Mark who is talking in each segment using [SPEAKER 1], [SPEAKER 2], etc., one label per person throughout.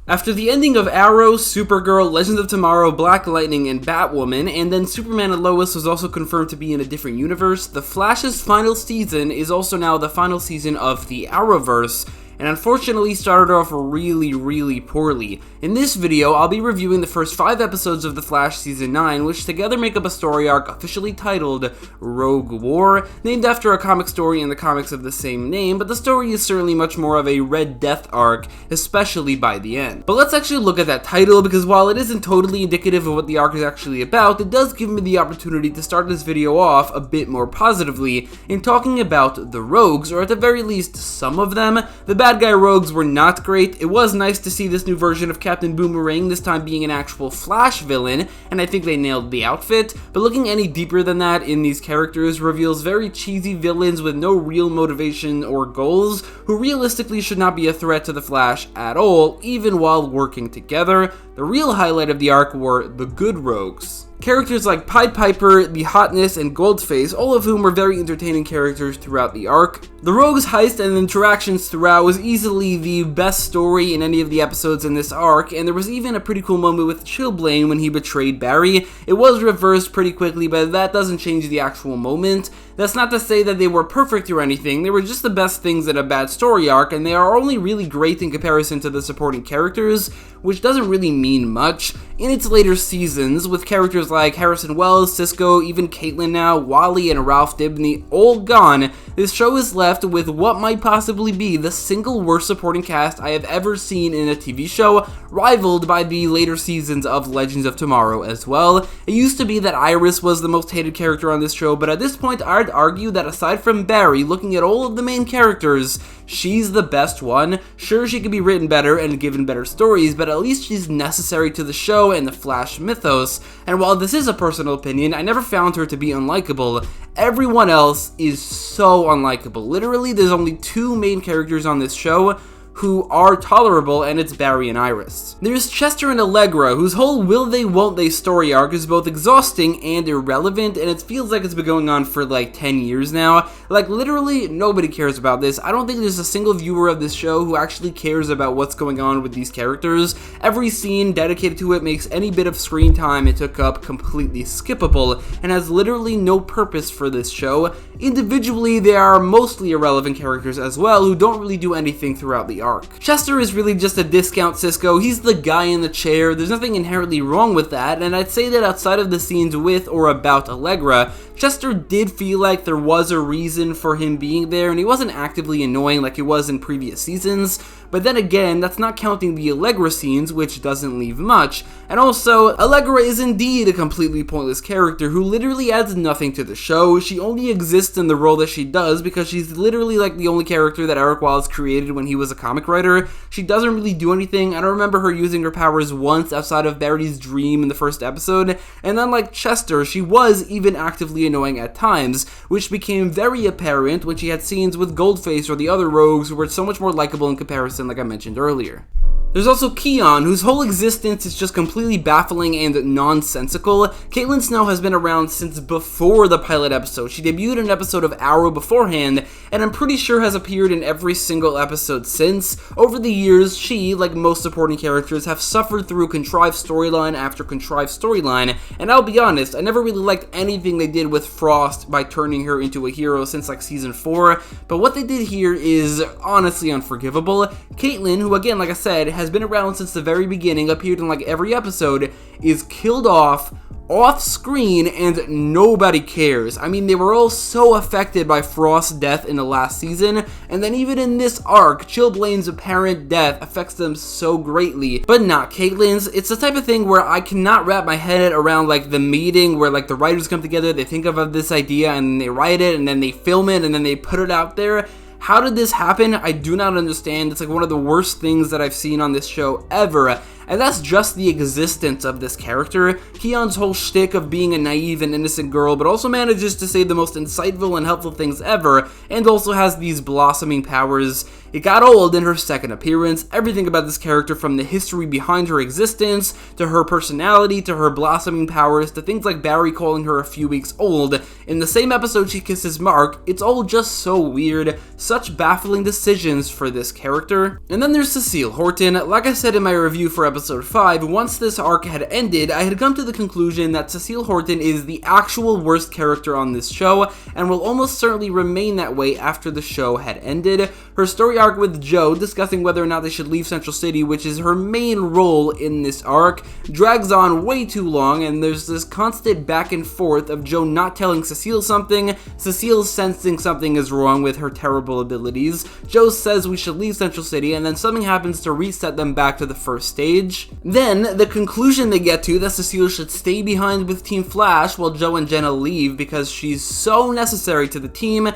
[SPEAKER 1] After the ending of Arrow, Supergirl, Legends of Tomorrow, Black Lightning, and Batwoman, and then Superman and Lois was also confirmed to be in a different universe, The Flash's final season is also now the final season of the Arrowverse, and unfortunately started off really poorly. In this video, I'll be reviewing the first 5 episodes of The Flash Season 9, which together make up a story arc officially titled Rogue War, named after a comic story in the comics of the same name, but the story is certainly much more of a Red Death arc, especially by the end. But let's actually look at that title, because while it isn't totally indicative of what the arc is actually about, it does give me the opportunity to start this video off a bit more positively in talking about the Rogues, or at the very least, some of them. The bad guy Rogues were not great. It was nice to see this new version of Captain Boomerang, this time being an actual Flash villain, and I think they nailed the outfit, but looking any deeper than that in these characters reveals very cheesy villains with no real motivation or goals, who realistically should not be a threat to the Flash at all, even while working together. The real highlight of the arc were the good Rogues. Characters like Pied Piper, The Hotness, and Goldface, all of whom were very entertaining characters throughout the arc. The Rogues heist and interactions throughout was easily the best story in any of the episodes in this arc, and there was even a pretty cool moment with Chillblaine when he betrayed Barry. It was reversed pretty quickly, but that doesn't change the actual moment. That's not to say that they were perfect or anything, they were just the best things in a bad story arc, and they are only really great in comparison to the supporting characters, which doesn't really mean much. In its later seasons, with characters like Harrison Wells, Cisco, even Caitlin now, Wally, and Ralph Dibny all gone, this show is left with what might possibly be the single worst supporting cast I have ever seen in a TV show, rivaled by the later seasons of Legends of Tomorrow as well. It used to be that Iris was the most hated character on this show, but at this point I'd argue that aside from Barry, looking at all of the main characters, she's the best one. Sure, she could be written better and given better stories, but at least she's necessary to the show and the Flash mythos, and while this is a personal opinion, I never found her to be unlikable. Everyone else is so unlikable. Literally, there's only 2 main characters on this show who are tolerable, and it's Barry and Iris. There's Chester and Allegra, whose whole will they won't they story arc is both exhausting and irrelevant, and it feels like it's been going on for like 10 years now. Like, literally, nobody cares about this. I don't think there's a single viewer of this show who actually cares about what's going on with these characters. Every scene dedicated to it makes any bit of screen time it took up completely skippable, and has literally no purpose for this show. Individually, they are mostly irrelevant characters as well, who don't really do anything throughout the arc. Chester is really just a discount Cisco. He's the guy in the chair. There's nothing inherently wrong with that, and I'd say that outside of the scenes with or about Allegra, Chester did feel like there was a reason for him being there, and he wasn't actively annoying like he was in previous seasons. But then again, that's not counting the Allegra scenes, which doesn't leave much. And also, Allegra is indeed a completely pointless character who literally adds nothing to the show. She only exists in the role that she does because she's literally like the only character that Eric Wallace created when he was a comic writer. She doesn't really do anything. I don't remember her using her powers once outside of Barry's dream in the first episode. And unlike Chester, she was even actively annoying at times, which became very apparent when she had scenes with Goldface or the other Rogues who were so much more likable in comparison, like I mentioned earlier. There's also Keon, whose whole existence is just completely baffling and nonsensical. Caitlin Snow has been around since before the pilot episode. She debuted in an episode of Arrow beforehand, and I'm pretty sure has appeared in every single episode since. Over the years, she, like most supporting characters, have suffered through contrived storyline after contrived storyline, and I'll be honest, I never really liked anything they did with Frost by turning her into a hero since like season 4, but what they did here is honestly unforgivable. Caitlin, who again, like I said, has been around since the very beginning, appeared in like every episode, is killed off screen and nobody cares. I mean, they were all so affected by Frost's death in the last season, and then even in this arc, Chillblaine's apparent death affects them so greatly, but not Caitlin's. It's the type of thing where I cannot wrap my head around like the meeting where like the writers come together, they think of this idea and they write it and then they film it and then they put it out there. How did this happen? I do not understand. It's like one of the worst things that I've seen on this show ever. and that's just the existence of this character. Ki-Yeon's whole shtick of being a naive and innocent girl, but also manages to say the most insightful and helpful things ever, and also has these blossoming powers. It got old in her second appearance. Everything about this character, from the history behind her existence, to her personality, to her blossoming powers, to things like Barry calling her a few weeks old. In the same episode she kisses Mark, it's all just so weird. Such baffling decisions for this character. And then there's Cecile Horton. Like I said in my review for episode 5, once this arc had ended, I had come to the conclusion that Cecile Horton is the actual worst character on this show, and will almost certainly remain that way after the show had ended. Her story arc with Joe, discussing whether or not they should leave Central City, which is her main role in this arc, drags on way too long, and there's this constant back and forth of Joe not telling Cecile something, Cecile sensing something is wrong with her terrible abilities, Joe says we should leave Central City, and then something happens to reset them back to the first stage. Then, the conclusion they get to that Cecile should stay behind with Team Flash while Joe and Jenna leave because she's so necessary to the team.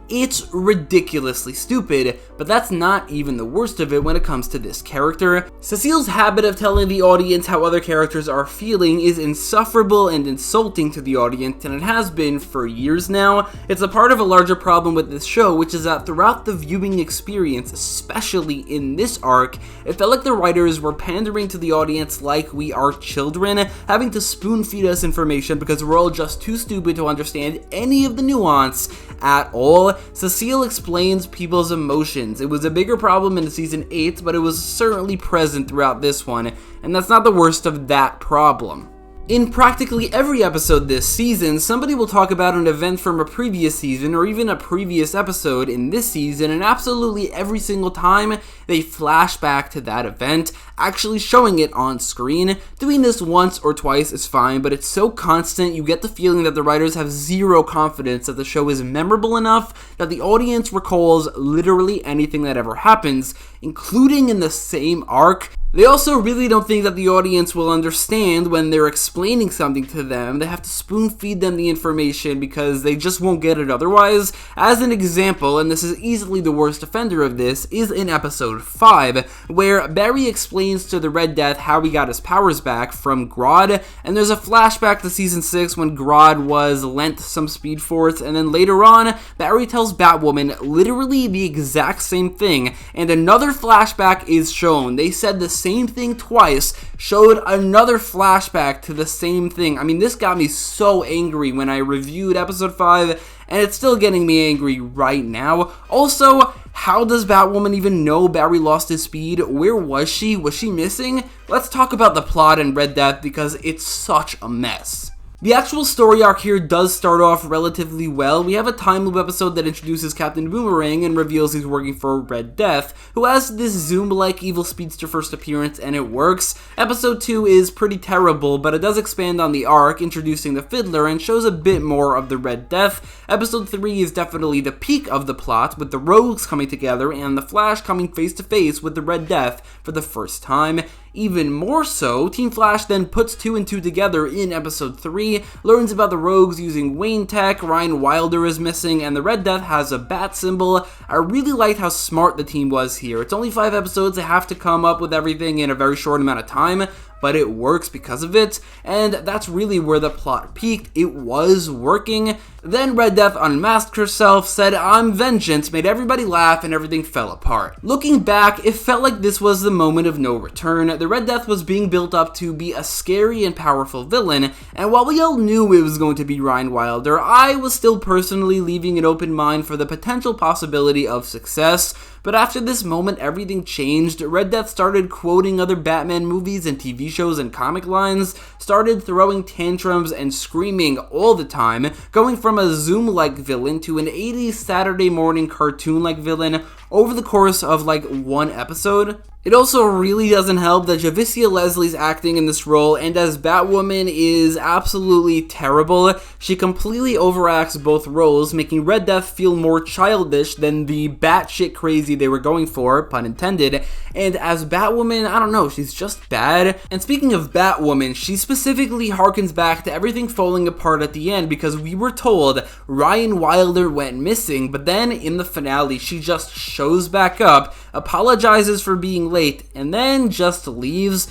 [SPEAKER 1] It's ridiculously stupid, but that's not even the worst of it when it comes to this character. Cecile's habit of telling the audience how other characters are feeling is insufferable and insulting to the audience, and it has been for years now. It's a part of a larger problem with this show, which is that throughout the viewing experience, especially in this arc, it felt like the writers were pandering to the audience like we are children, having to spoon feed us information because we're all just too stupid to understand any of the nuance at all. Cecile explains people's emotions. It was a bigger problem in season 8, but it was certainly present throughout this one, and that's not the worst of that problem. In practically every episode this season, somebody will talk about an event from a previous season or even a previous episode in this season, and absolutely every single time they flash back to that event, actually showing it on screen. Doing this once or twice is fine, but it's so constant you get the feeling that the writers have zero confidence that the show is memorable enough that the audience recalls literally anything that ever happens, including in the same arc. They also really don't think that the audience will understand when they're explaining something to them. They have to spoon feed them the information because they just won't get it otherwise. As an example, and this is easily the worst offender of this, is in episode 5, where Barry explains to the Red Death how he got his powers back from Grodd, and there's a flashback to season 6 when Grodd was lent some Speed Force, and then later on, Barry tells Batwoman literally the exact same thing, and another flashback is shown. They said the same thing twice, showed another flashback to the same thing. I mean, this got me so angry when I reviewed episode 5, and it's still getting me angry right now. Also, how does Batwoman even know Barry lost his speed? Where was she? Was she missing? Let's talk about the plot in Red Death because it's such a mess. The actual story arc here does start off relatively well. We have a time loop episode that introduces Captain Boomerang and reveals he's working for Red Death, who has this Zoom-like evil speedster first appearance, and it works. Episode 2 is pretty terrible, but it does expand on the arc, introducing the Fiddler, and shows a bit more of the Red Death. Episode 3 is definitely the peak of the plot, with the Rogues coming together and the Flash coming face to face with the Red Death for the first time. Even more so, Team Flash then puts 2 and 2 together in episode 3, learns about the Rogues using Wayne tech, Ryan Wilder is missing, and the Red Death has a bat symbol. I really liked how smart the team was here. It's only 5 episodes, they have to come up with everything in a very short amount of time, but it works because of it, and that's really where the plot peaked. It was working. Then Red Death unmasked herself, said, "I'm vengeance," made everybody laugh, and everything fell apart. Looking back, it felt like this was the moment of no return. The Red Death was being built up to be a scary and powerful villain, and while we all knew it was going to be Ryan Wilder, I was still personally leaving an open mind for the potential possibility of success. But after this moment, everything changed. Red Death started quoting other Batman movies and TV shows and comic lines, started throwing tantrums and screaming all the time, going from a Zoom-like villain to an 80s Saturday morning cartoon-like villain over the course of like one episode. It also really doesn't help that Javicia Leslie's acting in this role and as Batwoman is absolutely terrible. She completely overacts both roles, making Red Death feel more childish than the batshit crazy they were going for, pun intended. And as Batwoman, I don't know, she's just bad. And speaking of Batwoman, she specifically harkens back to everything falling apart at the end because we were told Ryan Wilder went missing, but then in the finale she just shows back up, apologizes for being late, and then just leaves.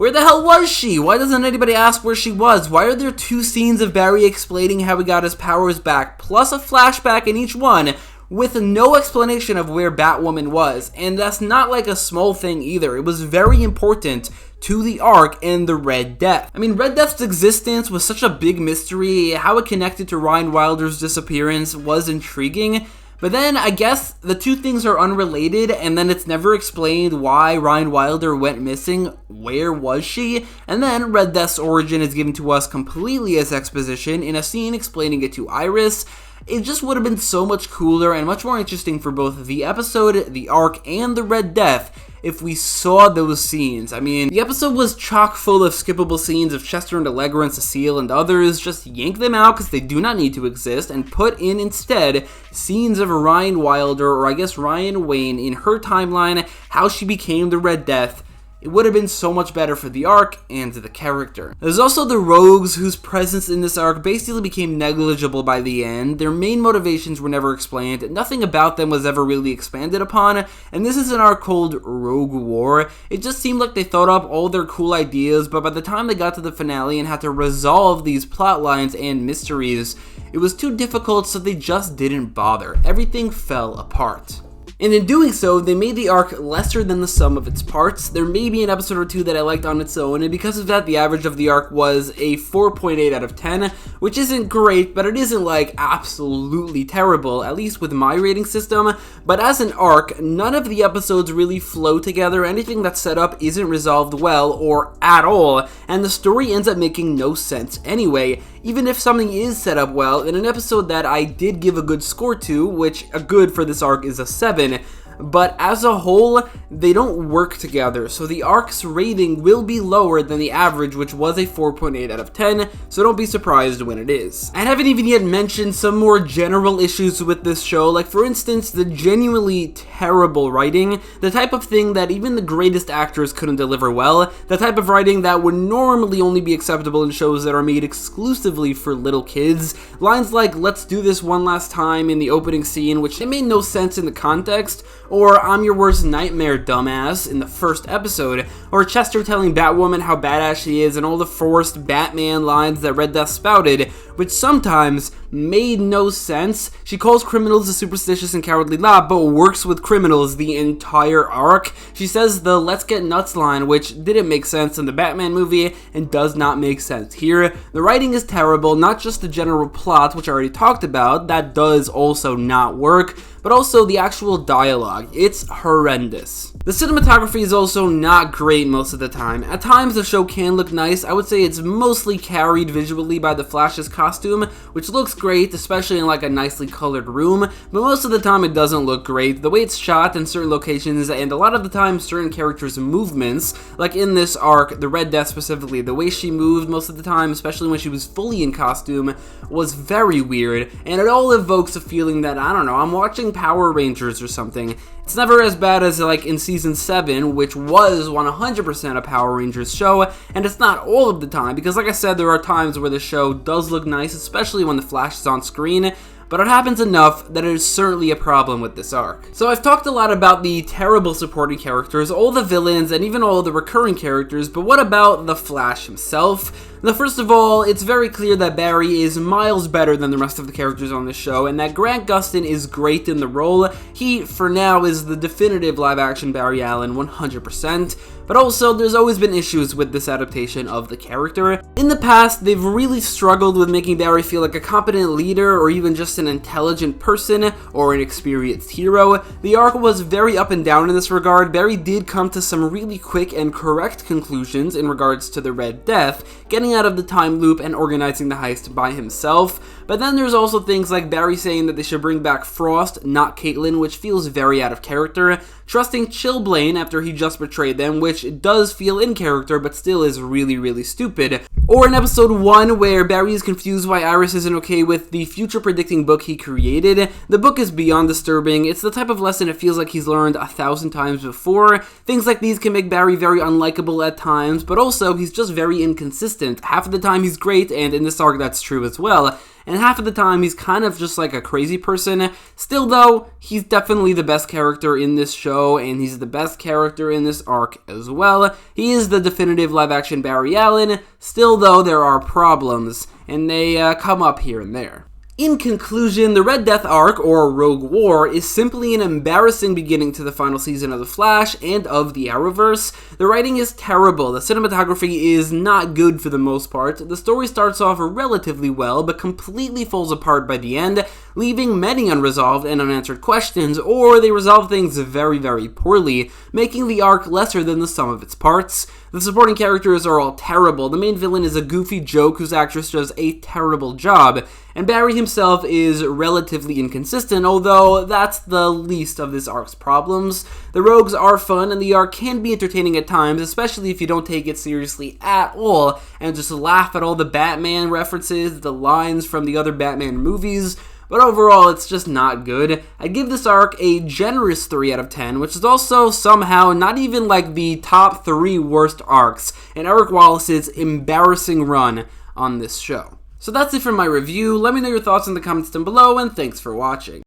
[SPEAKER 1] Where the hell was she? Why doesn't anybody ask where she was? Why are there 2 scenes of Barry explaining how he got his powers back, plus a flashback in each one, with no explanation of where Batwoman was? And that's not like a small thing either. It was very important to the arc and the Red Death. I mean, Red Death's existence was such a big mystery. How it connected to Ryan Wilder's disappearance was intriguing. But then, I guess, the 2 things are unrelated, and then it's never explained why Ryan Wilder went missing. Where was she? And then, Red Death's origin is given to us completely as exposition in a scene explaining it to Iris. It just would have been so much cooler and much more interesting for both the episode, the arc, and the Red Death if we saw those scenes. I mean, the episode was chock full of skippable scenes of Chester and Allegra and Cecile and others. Just yank them out because they do not need to exist and put in instead scenes of Ryan Wilder, or I guess Ryan Wayne, in her timeline, how she became the Red Death. It would have been so much better for the arc and the character. There's also the Rogues, whose presence in this arc basically became negligible by the end. Their main motivations were never explained, nothing about them was ever really expanded upon, and this is an arc called Rogue War. It just seemed like they thought up all their cool ideas, but by the time they got to the finale and had to resolve these plot lines and mysteries, it was too difficult, so they just didn't bother. Everything fell apart. And in doing so, they made the arc lesser than the sum of its parts. There may be an episode or 2 that I liked on its own, and because of that, the average of the arc was a 4.8 out of 10, which isn't great, but it isn't like absolutely terrible, at least with my rating system. But as an arc, none of the episodes really flow together. Anything that's set up isn't resolved well or at all, and the story ends up making no sense anyway. Even if something is set up well, in an episode that I did give a good score to, which a good for this arc is a 7, but as a whole, they don't work together, so the arc's rating will be lower than the average, which was a 4.8 out of 10, so don't be surprised when it is. I haven't even yet mentioned some more general issues with this show, like for instance, the genuinely terrible writing, the type of thing that even the greatest actors couldn't deliver well, the type of writing that would normally only be acceptable in shows that are made exclusively for little kids. Lines like, "Let's do this one last time" in the opening scene, which made no sense in the context, or "I'm your worst nightmare, dumbass" in the first episode, or Chester telling Batwoman how badass she is, and all the forced Batman lines that Red Death spouted, which sometimes made no sense. She calls criminals a superstitious and cowardly lot, but works with criminals the entire arc. She says the "let's get nuts" line, which didn't make sense in the Batman movie and does not make sense here. The writing is terrible, not just the general plot, which I already talked about, that does also not work, but also the actual dialogue. It's horrendous. The cinematography is also not great most of the time. At times the show can look nice. I would say it's mostly carried visually by the Flash's costume, which looks great, especially in like a nicely colored room, but most of the time it doesn't look great. The way it's shot in certain locations, and a lot of the time certain characters' movements, like in this arc, the Red Death specifically, the way she moved most of the time, especially when she was fully in costume, was very weird, and it all evokes a feeling that, I don't know, I'm watching Power Rangers or something. It's never as bad as like in season 7, which was 100% a Power Rangers show, and it's not all of the time, because like I said, there are times where the show does look nice, especially when the Flash is on screen, but it happens enough that it is certainly a problem with this arc. So I've talked a lot about the terrible supporting characters, all the villains, and even all the recurring characters, but what about the Flash himself? Now, first of all, it's very clear that Barry is miles better than the rest of the characters on this show, and that Grant Gustin is great in the role. He, for now, is the definitive live-action Barry Allen 100%, but also there's always been issues with this adaptation of the character. In the past, they've really struggled with making Barry feel like a competent leader, or even just an intelligent person, or an experienced hero. The arc was very up and down in this regard. Barry did come to some really quick and correct conclusions in regards to the Red Death, getting out of the time loop and organizing the heist by himself. But then there's also things like Barry saying that they should bring back Frost, not Caitlin, which feels very out of character, trusting Chillblaine after he just betrayed them, which does feel in character but still is really, really stupid. Or in episode 1, where Barry is confused why Iris isn't okay with the future predicting book he created. The book is beyond disturbing. It's the type of lesson it feels like he's learned 1,000 times before. Things like these can make Barry very unlikable at times, but also he's just very inconsistent. Half of the time he's great, and in this arc that's true as well, and half of the time he's kind of just like a crazy person. Still though, he's definitely the best character in this show, and he's the best character in this arc as well. He is the definitive live-action Barry Allen. Still though, there are problems, and they come up here and there. In conclusion, the Red Death arc, or Rogue War, is simply an embarrassing beginning to the final season of The Flash and of the Arrowverse. The writing is terrible, the cinematography is not good for the most part, the story starts off relatively well, but completely falls apart by the end, leaving many unresolved and unanswered questions, or they resolve things very, very poorly, making the arc lesser than the sum of its parts. The supporting characters are all terrible, the main villain is a goofy joke whose actress does a terrible job, and Barry himself is relatively inconsistent, although that's the least of this arc's problems. The rogues are fun, and the arc can be entertaining at times, especially if you don't take it seriously at all, and just laugh at all the Batman references, the lines from the other Batman movies. But overall, it's just not good. I give this arc a generous 3 out of 10, which is also somehow not even like the top 3 worst arcs in Eric Wallace's embarrassing run on this show. So that's it for my review. Let me know your thoughts in the comments down below, and thanks for watching.